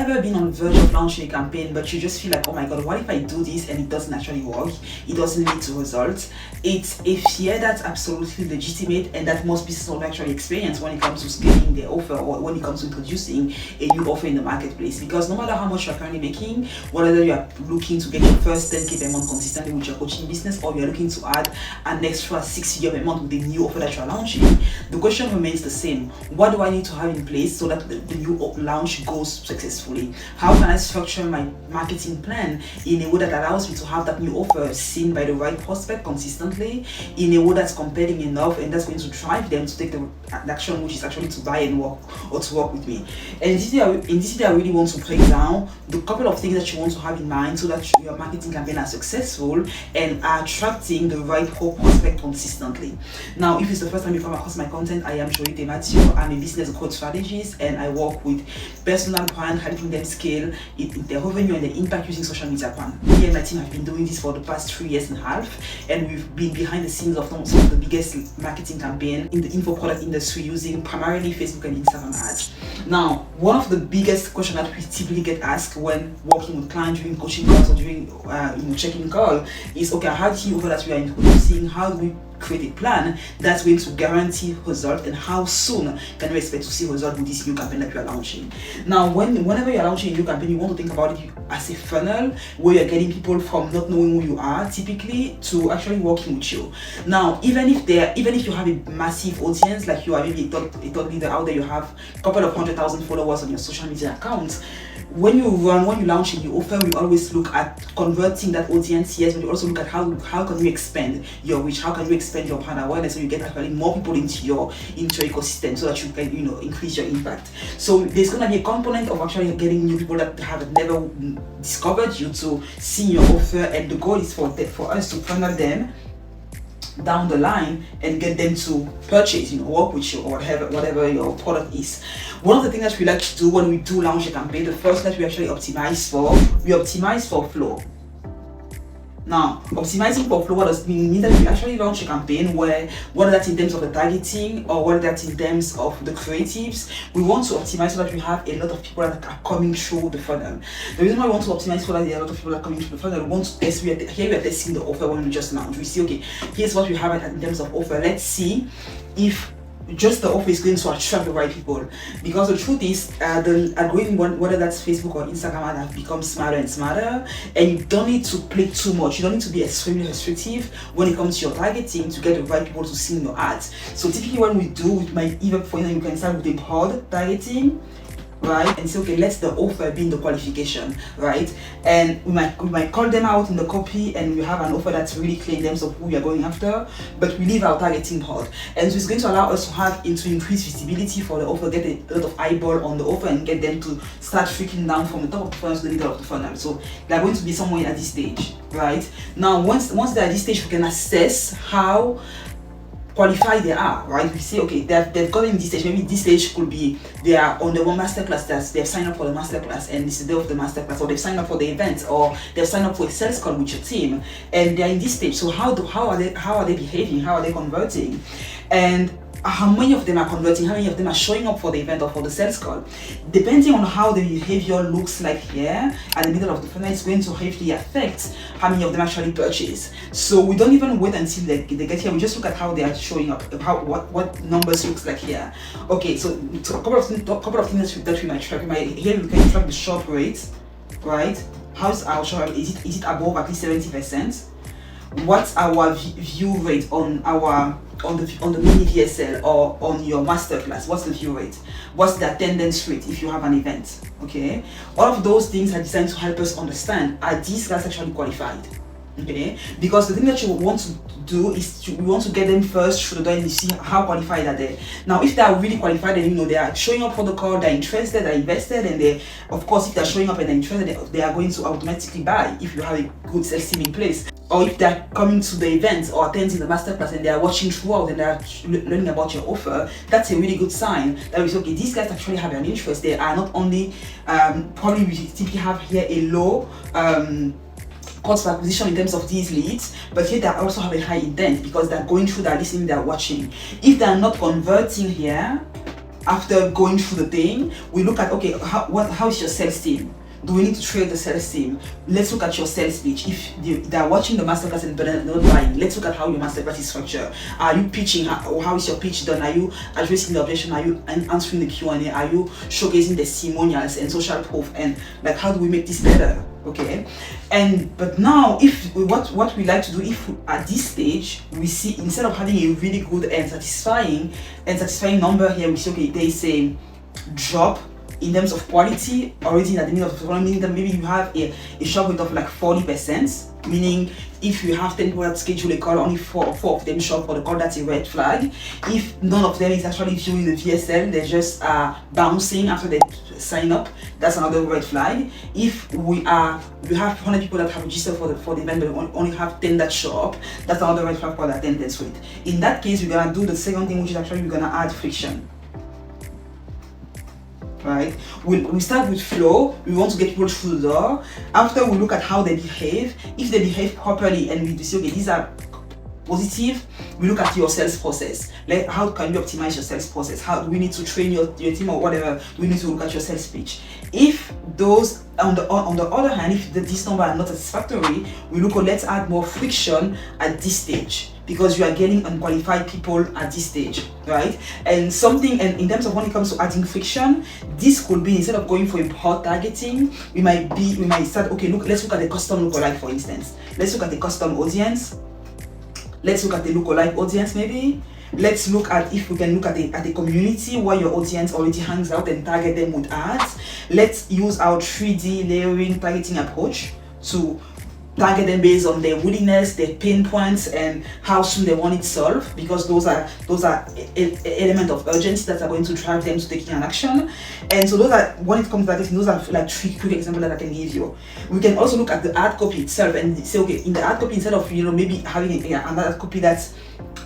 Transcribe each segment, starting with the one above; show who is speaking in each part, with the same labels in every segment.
Speaker 1: ever been on the verge of launching a campaign, but you just feel like, oh my god, what if I do this and it doesn't actually work? It doesn't lead to results. It's a fear that's absolutely legitimate and that most businesses will actually experience when it comes to scaling their offer or when it comes to introducing a new offer in the marketplace. Because no matter how much you're currently making, whether you are looking to get your first 10k per month consistently with your coaching business, or you're looking to add an extra 6 figure per month with the new offer that you're launching, the question remains the same. What do I need to have in place so that the new launch goes successfully? How can I structure my marketing plan in a way that allows me to have that new offer seen by the right prospect consistently, in a way that's compelling enough and that's going to drive them to take the action, which is actually to buy and work or to work with me? And in this video, I really want to break down the couple of things that you want to have in mind so that your marketing campaign are successful and are attracting the right prospect consistently. Now, if it's the first time you come across my content, I am Joly Tematio. I'm a business growth strategist and I work with personal brands, helping them scale their revenue and their impact using social media plan. Me and my team have been doing this for the past 3.5 years, and we've been behind the scenes of some of the biggest marketing campaign in the info product industry using primarily Facebook and Instagram ads. Now, one of the biggest questions that we typically get asked when working with clients during coaching calls or during check-in call is, okay, how do you offer that we are introducing? How do we create a plan that's going to guarantee results, and how soon can you expect to see results with this new campaign that you are launching? Now, whenever you're launching a new campaign, you want to think about it as a funnel where you're getting people from not knowing who you are typically to actually working with you. Now, even if you have a massive audience, like you are maybe a thought leader out there, you have a couple of 100,000 followers on your social media accounts, when you launch a new offer, we always look at converting that audience, yes, but you also look at how can you expand your reach, how can you expand your brand awareness so you get actually more people into your ecosystem so that you can increase your impact. So there's gonna be a component of actually getting new people that have never discovered you to see your offer, and the goal is for us to funnel them down the line and get them to purchase, work with you or whatever your product is. One of the things that we like to do when we do launch a campaign, the first that we actually optimize for flow. Now, optimizing for flow, what does it mean? That we actually launch a campaign where, whether that's in terms of the targeting or whether that's in terms of the creatives, we want to optimize so that we have a lot of people that are coming through the funnel. The reason why we want to optimize so that there are a lot of people that are coming through the funnel, we want to test, here we are testing the offer when we just launch. We see, okay, here's what we have in terms of offer. Let's see if just the offer is going to attract the right people, because the truth is the algorithm, whether that's Facebook or Instagram, have become smarter and smarter, and you don't need to play too much. You don't need to be extremely restrictive when it comes to your targeting to get the right people to see your ads. So typically when we do, it might even, for instance, you can start with a broad targeting, right, and say, okay, let's the offer be in the qualification, right, and we might call them out in the copy, and we have an offer that's really clear in terms of who we are going after, but we leave our targeting broad, and so it's going to allow us to increase visibility for the offer, get a lot of eyeball on the offer, and get them to start freaking down from the top of the funnel to the middle of the funnel. So they're going to be somewhere at this stage, right? Now, once they're at this stage, we can assess how qualified they are, right? We say, okay, they've gotten this stage. Maybe this stage could be they are on the one masterclass, they've signed up for the masterclass and it's the day of the masterclass, or they've signed up for the event, or they've signed up for a sales call with your team, and they're in this stage. So how are they behaving? How are they converting? And how many of them are converting? How many of them are showing up for the event or for the sales call? Depending on how the behavior looks like here at the middle of the funnel, it's going to heavily affect how many of them actually purchase. So we don't even wait until they get here. We just look at how they are showing up, what numbers looks like here. Okay, so a couple of things that we might track. Here we can track the shop rate, right? How's our shop rate? Is it above at least 70%? What's our view rate on the mini VSL or on your masterclass? What's the view rate? What's the attendance rate if you have an event? Okay, all of those things are designed to help us understand, are these guys actually qualified? Okay, because the thing that you want to do is we want to get them first through the door and you see how qualified are they. Now, if they are really qualified and they are showing up for the call, they're interested, they're invested, and they, of course, if they're showing up and they're interested, they are going to automatically buy if you have a good sales team in place. Or if they're coming to the event or attending the masterclass and they are watching throughout and they are learning about your offer, that's a really good sign that we say, okay, these guys actually have an interest. They are not only, probably we typically have here a low cost per acquisition in terms of these leads, but here they also have a high intent because they're going through, they're listening, they're watching. If they're not converting here, after going through the thing, we look at, okay, how is your sales team? Do we need to train the sales team? Let's look at your sales pitch. If they are watching the masterclass and they're not buying, let's look at how your masterclass is structured. Are you pitching? How is your pitch done? Are you addressing the objection? Are you answering the Q&A? Are you showcasing testimonials and social proof? And like, how do we make this better? Okay. But now, if what we like to do, if at this stage we see, instead of having a really good and satisfying number here, we see, okay, there is a drop in terms of quality already at the middle of the following, meaning that maybe you have a shop rate of like 40%, meaning if you have 10 people that schedule a call, only four of them show up for the call, that's a red flag. If none of them is actually viewing the VSL, they're just bouncing after they sign up, that's another red flag. If we have 100 people that have registered for the event, but we only have 10 that show up, that's another red flag for the attendance rate. In that case, we're gonna do the second thing, which is actually we're gonna add friction. Right, we start with flow. We want to get people through the door. After, we look at how they behave. If they behave properly and we say, okay, these are positive, we look at your sales process. Like, how can you optimize your sales process? How do we need to train your team or whatever? We need to look at your sales pitch. If those, on the other hand, if these numbers are not satisfactory, we look at, let's add more friction at this stage, because you are getting unqualified people at this stage, right? And in terms of when it comes to adding friction, this could be, instead of going for a broad targeting, we might start, okay, let's look at the custom lookalike, for instance. Let's look at the custom audience. Let's look at the lookalike audience, maybe. Let's look at if we can look at the community where your audience already hangs out and target them with ads. Let's use our 3D layering targeting approach to target them based on their willingness, their pain points, and how soon they want it solved, because those are elements of urgency that are going to drive them to taking an action. And so those are, when it comes to targeting, those are like 3 quick examples that I can give you. We can also look at the ad copy itself and say, okay, in the ad copy, instead of maybe having another copy that's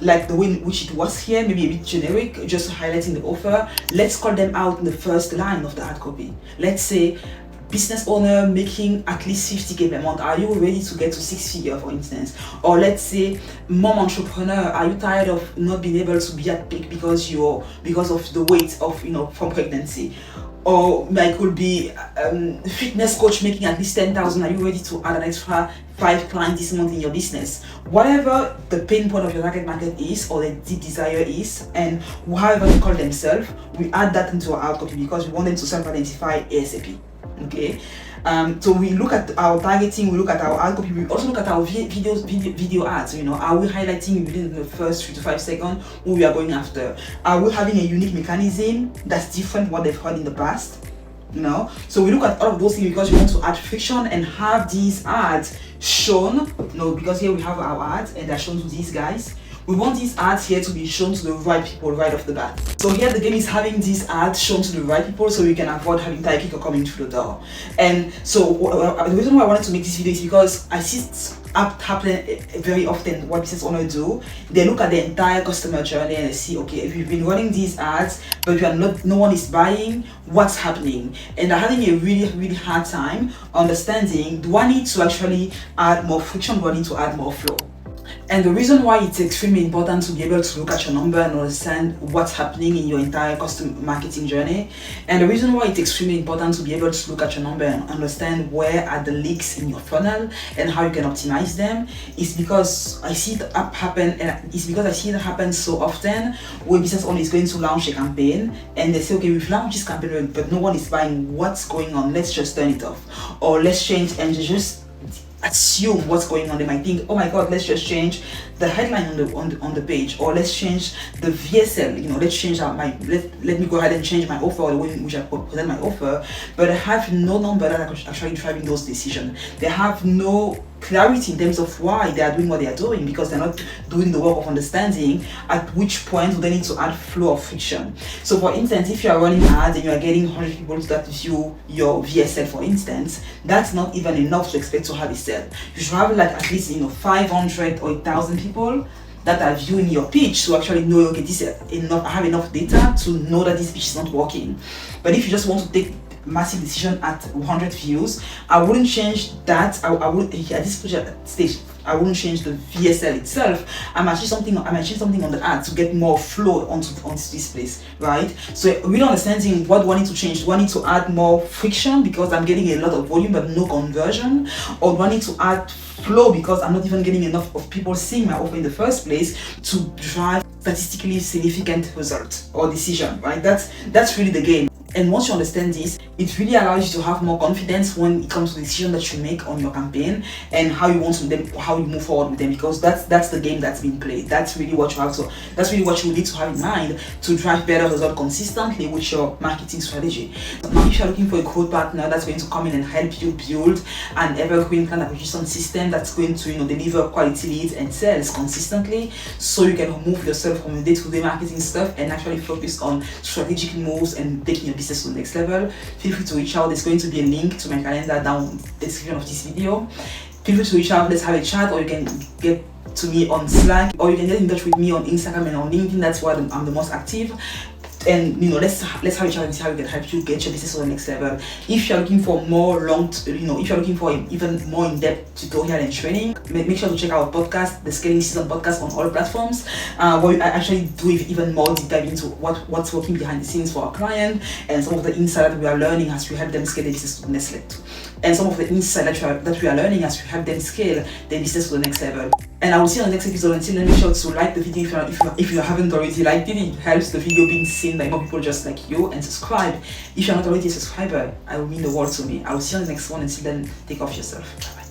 Speaker 1: like the way in which it was here, maybe a bit generic, just highlighting the offer, let's call them out in the first line of the ad copy. Let's say, business owner making at least 50K per month, are you ready to get to 6-figure, for instance? Or let's say, mom entrepreneur, are you tired of not being able to be at peak because of the weight of from pregnancy? Or it could be fitness coach making at least 10,000. Are you ready to add an extra 5 clients this month in your business? Whatever the pain point of your target market is, or the deep desire is, and however they call themselves, we add that into our ad copy because we want them to self-identify ASAP. Okay, so we look at our targeting, we look at our ad copy, we also look at our video ads. Are we highlighting within the first 3 to 5 seconds who we are going after? Are we having a unique mechanism that's different from what they've heard in the past? So we look at all of those things because we want to add friction and have these ads shown. Because here we have our ads and they're shown to these guys. We want these ads here to be shown to the right people right off the bat. So here the game is having these ads shown to the right people so we can avoid having tire kicker coming through the door. And so the reason why I wanted to make this video is because I see it happen very often. What business owners do, they look at the entire customer journey and they see, okay, if you've been running these ads but no one is buying, what's happening? And they're having a really, really hard time understanding, do I need to actually add more friction? Do I need to add more flow? And the reason why it's extremely important to be able to look at your number and understand what's happening in your entire custom marketing journey, and the reason why it's extremely important to be able to look at your number and understand where are the leaks in your funnel and how you can optimize them, is because I see it happen, and it's because I see it happen so often where business owner is going to launch a campaign and they say, okay, we've launched this campaign but no one is buying, what's going on? Let's just turn it off, or let's change, and just assume what's going on. They might think, oh my god, let's just change the headline on the page, or let's change the VSL, let's change out let me go ahead and change my offer, or the way in which I present my offer, but I have no number that are actually driving those decisions. They have no clarity in terms of why they are doing what they are doing, because they're not doing the work of understanding at which point do they need to add flow of friction. So for instance, if you are running ads and you are getting 100 people that view your VSL, for instance, that's not even enough to expect to have a sale. You should have like at least 500 or 1,000 people that are viewing your pitch to actually know, okay, this is enough. I have enough data to know that this pitch is not working. But if you just want to take massive decision at 100 views, I wouldn't change that. I would, at this stage, I wouldn't change the VSL itself. I'm actually something on the ad to get more flow onto this place, right? So really understanding what do I need to change. Do I need to add more friction because I'm getting a lot of volume but no conversion, or do I need to add flow because I'm not even getting enough of people seeing my offer in the first place to drive statistically significant result or decision, right? That's really the game. And once you understand this, it really allows you to have more confidence when it comes to the decision that you make on your campaign and how you move forward with them, because that's the game that's being played. That's really what you need to have in mind to drive better results consistently with your marketing strategy. Now, if you're looking for a growth partner that's going to come in and help you build an evergreen client acquisition system that's going to deliver quality leads and sales consistently, so you can remove yourself from the day-to-day marketing stuff and actually focus on strategic moves and taking your business to the next level, feel free to reach out. There's going to be a link to my calendar down in the description of this video. Feel free to reach out, let's have a chat, or you can get to me on Slack, or you can get in touch with me on Instagram and on LinkedIn. That's where I'm the most active. And let's have a chat and see how we can help you get your business to the next level. If you're looking for more if you're looking for even more in-depth tutorial and training, make sure to check out our podcast, the Scaling Season podcast, on all platforms, where I actually do even more deep dive into what's working behind the scenes for our client and some of the insight that we are learning as we help them scale their business to the next level, and some of the insight that we are learning as we help them scale their business to the next level. And I will see you on the next episode. Until then, make sure to like the video if you haven't already liked it. It helps the video being seen by more people just like you, and subscribe. If you're not already a subscriber, it will mean the world to me. I will see you on the next one. Until then, take care of yourself. Bye-bye.